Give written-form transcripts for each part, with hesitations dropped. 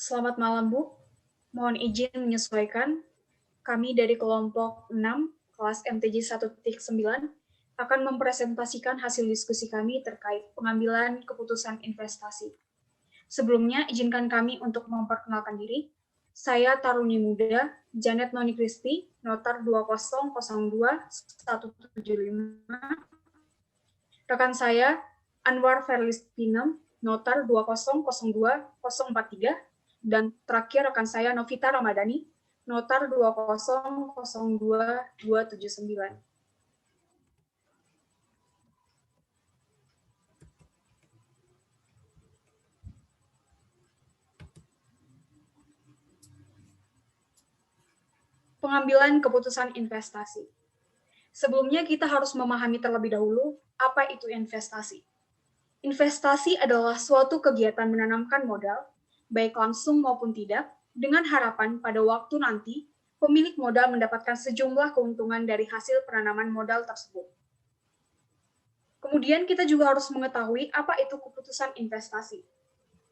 Selamat malam, Bu. Mohon izin menyesuaikan. Kami dari kelompok 6, kelas MTJ 1.9, akan mempresentasikan hasil diskusi kami terkait pengambilan keputusan investasi. Sebelumnya, izinkan kami untuk memperkenalkan diri. Saya Taruni Muda, Janet Noni Kristi, Notar 2002-175. Rekan saya, Anwar Ferlis Pinem, Notar 2002-043. Dan terakhir rekan saya Novita Ramadhani, Notar 2002279. Pengambilan keputusan investasi. Sebelumnya kita harus memahami terlebih dahulu apa itu investasi. Investasi adalah suatu kegiatan menanamkan modal, baik langsung maupun tidak, dengan harapan pada waktu nanti pemilik modal mendapatkan sejumlah keuntungan dari hasil penanaman modal tersebut. Kemudian kita juga harus mengetahui apa itu keputusan investasi.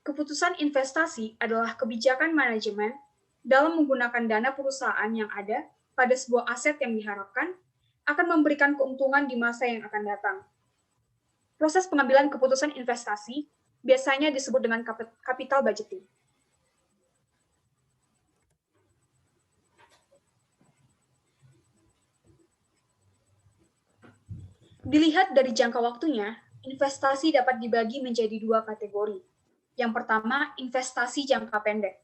Keputusan investasi adalah kebijakan manajemen dalam menggunakan dana perusahaan yang ada pada sebuah aset yang diharapkan akan memberikan keuntungan di masa yang akan datang. Proses pengambilan keputusan investasi biasanya disebut dengan capital budgeting. Dilihat dari jangka waktunya, investasi dapat dibagi menjadi dua kategori. Yang pertama, investasi jangka pendek.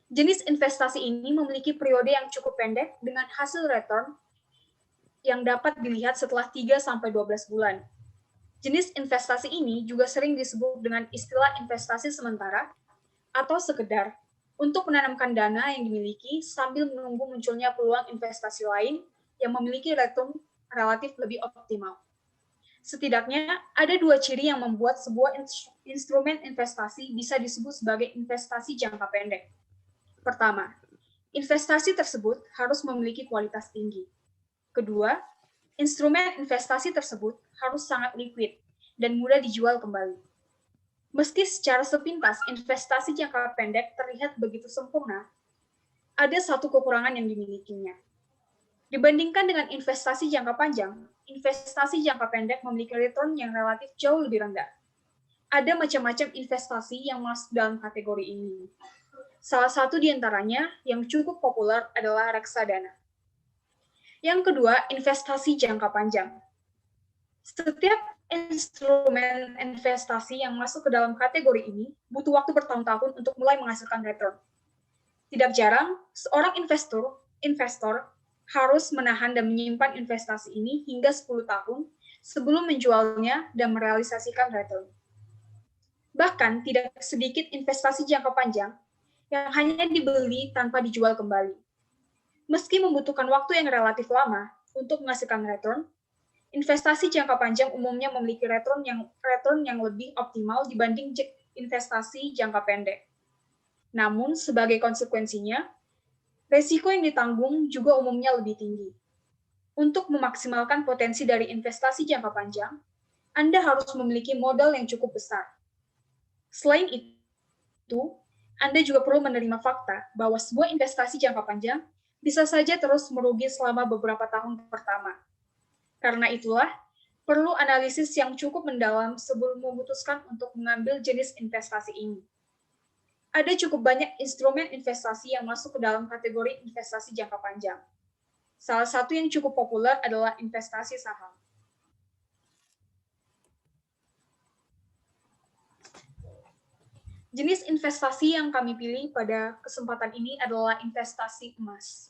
Jenis investasi ini memiliki periode yang cukup pendek dengan hasil return yang dapat dilihat setelah 3-12 bulan. Jenis investasi ini juga sering disebut dengan istilah investasi sementara atau sekedar untuk menanamkan dana yang dimiliki sambil menunggu munculnya peluang investasi lain yang memiliki return relatif lebih optimal. Setidaknya ada dua ciri yang membuat sebuah instrumen investasi bisa disebut sebagai investasi jangka pendek. Pertama, investasi tersebut harus memiliki kualitas tinggi. Kedua, instrumen investasi tersebut harus sangat liquid dan mudah dijual kembali. Meski secara sepintas investasi jangka pendek terlihat begitu sempurna, ada satu kekurangan yang dimilikinya. Dibandingkan dengan investasi jangka panjang, investasi jangka pendek memiliki return yang relatif jauh lebih rendah. Ada macam-macam investasi yang masuk dalam kategori ini. Salah satu di antaranya yang cukup populer adalah reksadana. Yang kedua, investasi jangka panjang. Setiap instrumen investasi yang masuk ke dalam kategori ini butuh waktu bertahun-tahun untuk mulai menghasilkan return. Tidak jarang, seorang investor harus menahan dan menyimpan investasi ini hingga 10 tahun sebelum menjualnya dan merealisasikan return. Bahkan, tidak sedikit investasi jangka panjang yang hanya dibeli tanpa dijual kembali. Meski membutuhkan waktu yang relatif lama untuk menghasilkan return, investasi jangka panjang umumnya memiliki return yang lebih optimal dibanding investasi jangka pendek. Namun, sebagai konsekuensinya, resiko yang ditanggung juga umumnya lebih tinggi. Untuk memaksimalkan potensi dari investasi jangka panjang, Anda harus memiliki modal yang cukup besar. Selain itu, Anda juga perlu menerima fakta bahwa sebuah investasi jangka panjang bisa saja terus merugi selama beberapa tahun pertama. Karena itulah, perlu analisis yang cukup mendalam sebelum memutuskan untuk mengambil jenis investasi ini. Ada cukup banyak instrumen investasi yang masuk ke dalam kategori investasi jangka panjang. Salah satu yang cukup populer adalah investasi saham. Jenis investasi yang kami pilih pada kesempatan ini adalah investasi emas.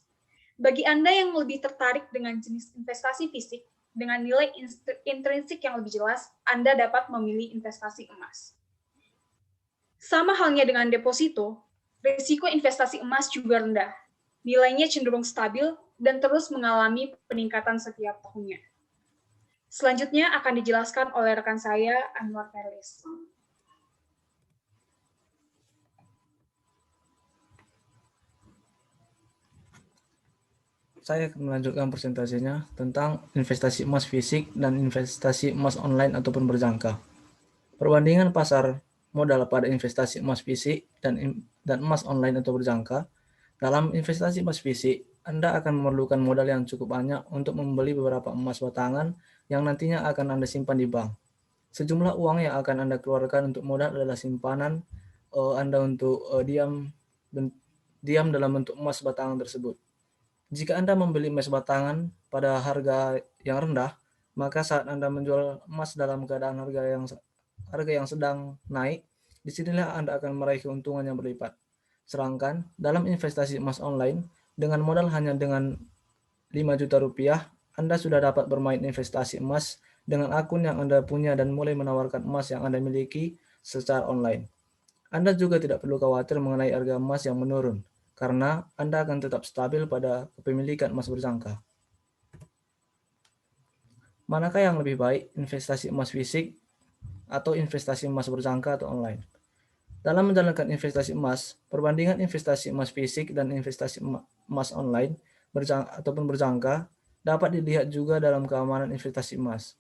Bagi Anda yang lebih tertarik dengan jenis investasi fisik, dengan nilai intrinsik yang lebih jelas, Anda dapat memilih investasi emas. Sama halnya dengan deposito, risiko investasi emas juga rendah. Nilainya cenderung stabil dan terus mengalami peningkatan setiap tahunnya. Selanjutnya akan dijelaskan oleh rekan saya, Anwar Ferlis. Saya akan melanjutkan presentasinya tentang investasi emas fisik dan investasi emas online ataupun berjangka. Perbandingan pasar modal pada investasi emas fisik dan dan emas online atau berjangka, dalam investasi emas fisik, Anda akan memerlukan modal yang cukup banyak untuk membeli beberapa emas batangan yang nantinya akan Anda simpan di bank. Sejumlah uang yang akan Anda keluarkan untuk modal adalah simpanan Anda untuk diam dalam bentuk emas batangan tersebut. Jika Anda membeli emas batangan pada harga yang rendah, maka saat Anda menjual emas dalam keadaan harga yang sedang naik, disinilah Anda akan meraih keuntungan yang berlipat. Sedangkan dalam investasi emas online, dengan modal hanya dengan 5 juta rupiah, Anda sudah dapat bermain investasi emas dengan akun yang Anda punya dan mulai menawarkan emas yang Anda miliki secara online. Anda juga tidak perlu khawatir mengenai harga emas yang menurun, karena Anda akan tetap stabil pada kepemilikan emas berjangka. Manakah yang lebih baik, investasi emas fisik atau investasi emas berjangka atau online? Dalam menjalankan investasi emas, perbandingan investasi emas fisik dan investasi emas online ataupun berjangka dapat dilihat juga dalam keamanan investasi emas.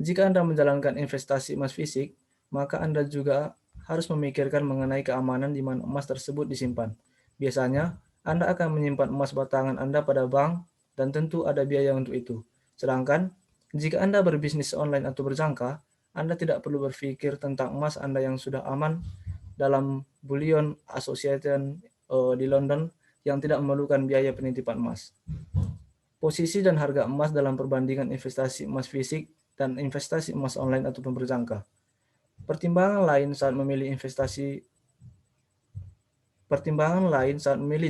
Jika Anda menjalankan investasi emas fisik, maka Anda juga harus memikirkan mengenai keamanan di mana emas tersebut disimpan. Biasanya, Anda akan menyimpan emas batangan Anda pada bank dan tentu ada biaya untuk itu. Sedangkan, jika Anda berbisnis online atau berjangka, Anda tidak perlu berpikir tentang emas Anda yang sudah aman dalam Bullion Association di London yang tidak memerlukan biaya penitipan emas. Posisi dan harga emas dalam perbandingan investasi emas fisik dan investasi emas online ataupun berjangka. Pertimbangan lain saat memilih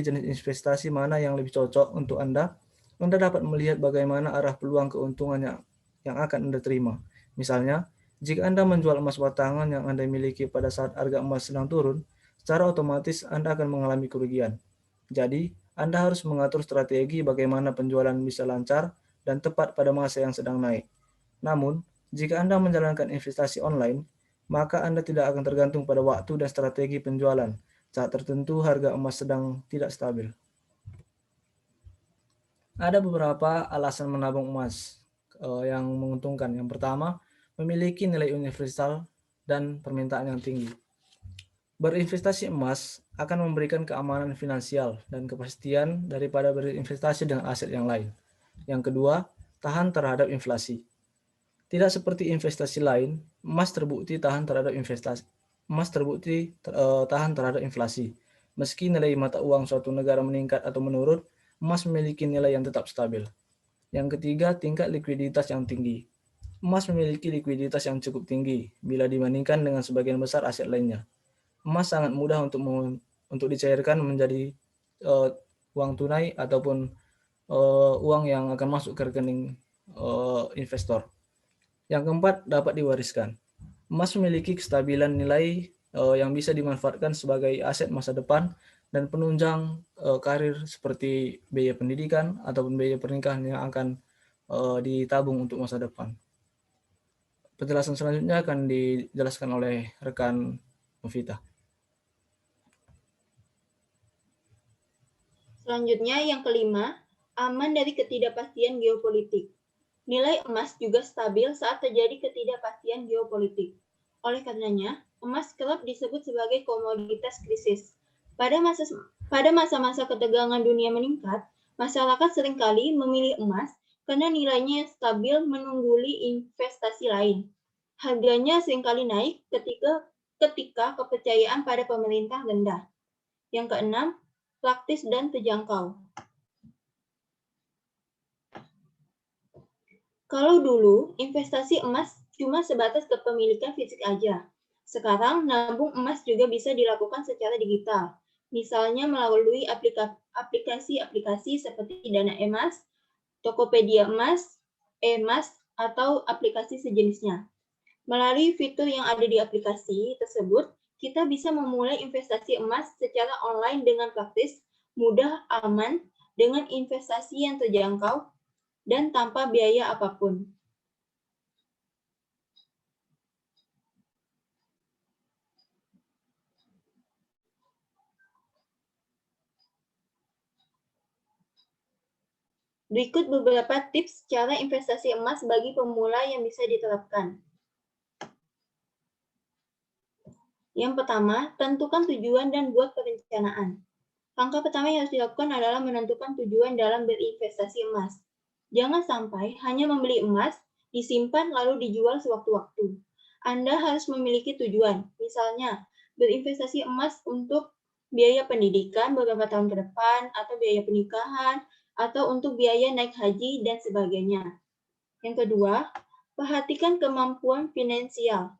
jenis investasi mana yang lebih cocok untuk Anda dapat melihat bagaimana arah peluang keuntungan yang akan Anda terima. Misalnya, jika Anda menjual emas batangan yang Anda miliki pada saat harga emas sedang turun, secara otomatis Anda akan mengalami kerugian. Jadi, Anda harus mengatur strategi bagaimana penjualan bisa lancar dan tepat pada masa yang sedang naik. Namun, jika Anda menjalankan investasi online, maka Anda tidak akan tergantung pada waktu dan strategi penjualan saat tertentu harga emas sedang tidak stabil. Ada beberapa alasan menabung emas yang menguntungkan. Yang pertama, memiliki nilai universal dan permintaan yang tinggi. Berinvestasi emas akan memberikan keamanan finansial dan kepastian daripada berinvestasi dengan aset yang lain. Yang kedua, tahan terhadap inflasi. Tidak seperti investasi lain, emas terbukti tahan terhadap inflasi. Meski nilai mata uang suatu negara meningkat atau menurun, emas memiliki nilai yang tetap stabil. Yang ketiga, tingkat likuiditas yang tinggi. Emas memiliki likuiditas yang cukup tinggi bila dibandingkan dengan sebagian besar aset lainnya. Emas sangat mudah untuk dicairkan menjadi uang tunai ataupun uang yang akan masuk ke rekening investor. Yang keempat, dapat diwariskan. Emas memiliki kestabilan nilai yang bisa dimanfaatkan sebagai aset masa depan dan penunjang karir seperti biaya pendidikan ataupun biaya pernikahan yang akan ditabung untuk masa depan. Penjelasan selanjutnya akan dijelaskan oleh rekan Novita. Selanjutnya yang kelima, aman dari ketidakpastian geopolitik. Nilai emas juga stabil saat terjadi ketidakpastian geopolitik. Oleh karenanya, emas kerap disebut sebagai komoditas krisis. Pada masa-masa ketegangan dunia meningkat, masyarakat seringkali memilih emas karena nilainya stabil menungguli investasi lain. Harganya seringkali naik ketika kepercayaan pada pemerintah rendah. Yang keenam, praktis dan terjangkau. Kalau dulu investasi emas cuma sebatas kepemilikan fisik aja. Sekarang nabung emas juga bisa dilakukan secara digital. Misalnya melalui aplikasi-aplikasi seperti Dana Emas, Tokopedia Emas, eMas, atau aplikasi sejenisnya. Melalui fitur yang ada di aplikasi tersebut, kita bisa memulai investasi emas secara online dengan praktis, mudah, aman, dengan investasi yang terjangkau, dan tanpa biaya apapun. Berikut beberapa tips cara investasi emas bagi pemula yang bisa diterapkan. Yang pertama, tentukan tujuan dan buat perencanaan. Langkah pertama yang harus dilakukan adalah menentukan tujuan dalam berinvestasi emas. Jangan sampai hanya membeli emas, disimpan lalu dijual sewaktu-waktu. Anda harus memiliki tujuan, misalnya berinvestasi emas untuk biaya pendidikan beberapa tahun ke depan, atau biaya pernikahan, atau untuk biaya naik haji, dan sebagainya. Yang kedua, perhatikan kemampuan finansial.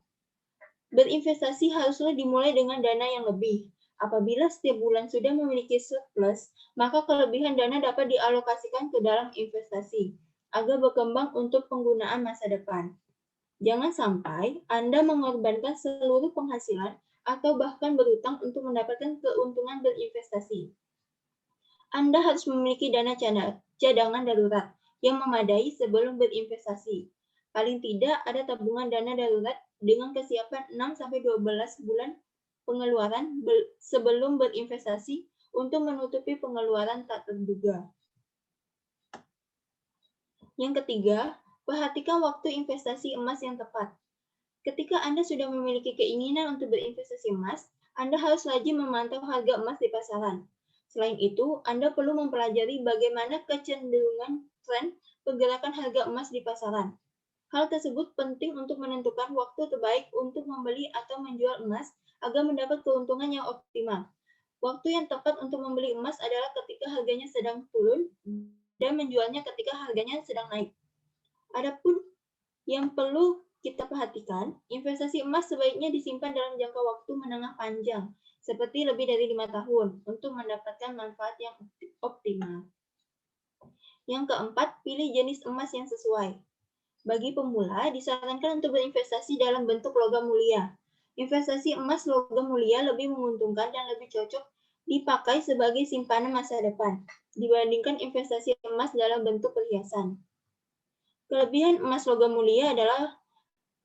Berinvestasi haruslah dimulai dengan dana yang lebih. Apabila setiap bulan sudah memiliki surplus, maka kelebihan dana dapat dialokasikan ke dalam investasi agar berkembang untuk penggunaan masa depan. Jangan sampai Anda mengorbankan seluruh penghasilan atau bahkan berutang untuk mendapatkan keuntungan berinvestasi. Anda harus memiliki dana cadangan darurat yang memadai sebelum berinvestasi. Paling tidak ada tabungan dana darurat dengan kesiapan 6-12 bulan pengeluaran sebelum berinvestasi untuk menutupi pengeluaran tak terduga. Yang ketiga, perhatikan waktu investasi emas yang tepat. Ketika Anda sudah memiliki keinginan untuk berinvestasi emas, Anda harus rajin memantau harga emas di pasaran. Selain itu, Anda perlu mempelajari bagaimana kecenderungan tren pergerakan harga emas di pasaran. Hal tersebut penting untuk menentukan waktu terbaik untuk membeli atau menjual emas agar mendapat keuntungan yang optimal. Waktu yang tepat untuk membeli emas adalah ketika harganya sedang turun dan menjualnya ketika harganya sedang naik. Adapun yang perlu kita perhatikan, investasi emas sebaiknya disimpan dalam jangka waktu menengah panjang, seperti lebih dari 5 tahun, untuk mendapatkan manfaat yang optimal. Yang keempat, pilih jenis emas yang sesuai. Bagi pemula, disarankan untuk berinvestasi dalam bentuk logam mulia. Investasi emas logam mulia lebih menguntungkan dan lebih cocok dipakai sebagai simpanan masa depan, dibandingkan investasi emas dalam bentuk perhiasan. Kelebihan emas logam mulia adalah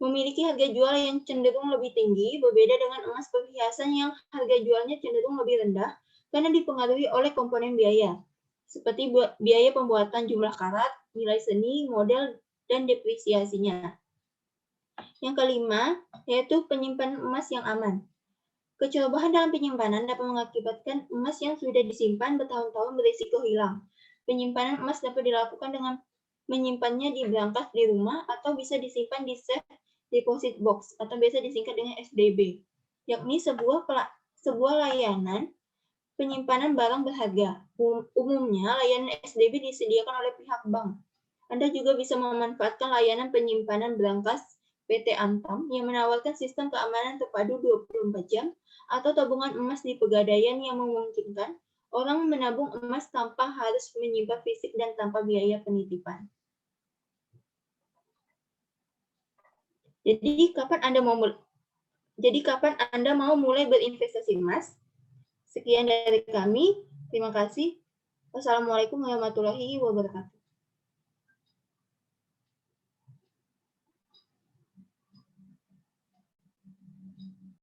memiliki harga jual yang cenderung lebih tinggi, berbeda dengan emas perhiasan yang harga jualnya cenderung lebih rendah karena dipengaruhi oleh komponen biaya, seperti biaya pembuatan jumlah karat, nilai seni, model, dan depresiasinya. Yang kelima, yaitu penyimpanan emas yang aman. Kecerobohan dalam penyimpanan dapat mengakibatkan emas yang sudah disimpan bertahun-tahun berisiko hilang. Penyimpanan emas dapat dilakukan dengan menyimpannya di brankas di rumah atau bisa disimpan di safe deposit box atau biasa disingkat dengan SDB, yakni sebuah layanan penyimpanan barang berharga. Umumnya, layanan SDB disediakan oleh pihak bank. Anda juga bisa memanfaatkan layanan penyimpanan brankas PT Antam yang menawarkan sistem keamanan terpadu 24 jam atau tabungan emas di Pegadaian yang memungkinkan orang menabung emas tanpa harus menyimpan fisik dan tanpa biaya penitipan. Jadi kapan Anda mau mulai berinvestasi emas? Sekian dari kami. Terima kasih. Wassalamualaikum warahmatullahi wabarakatuh.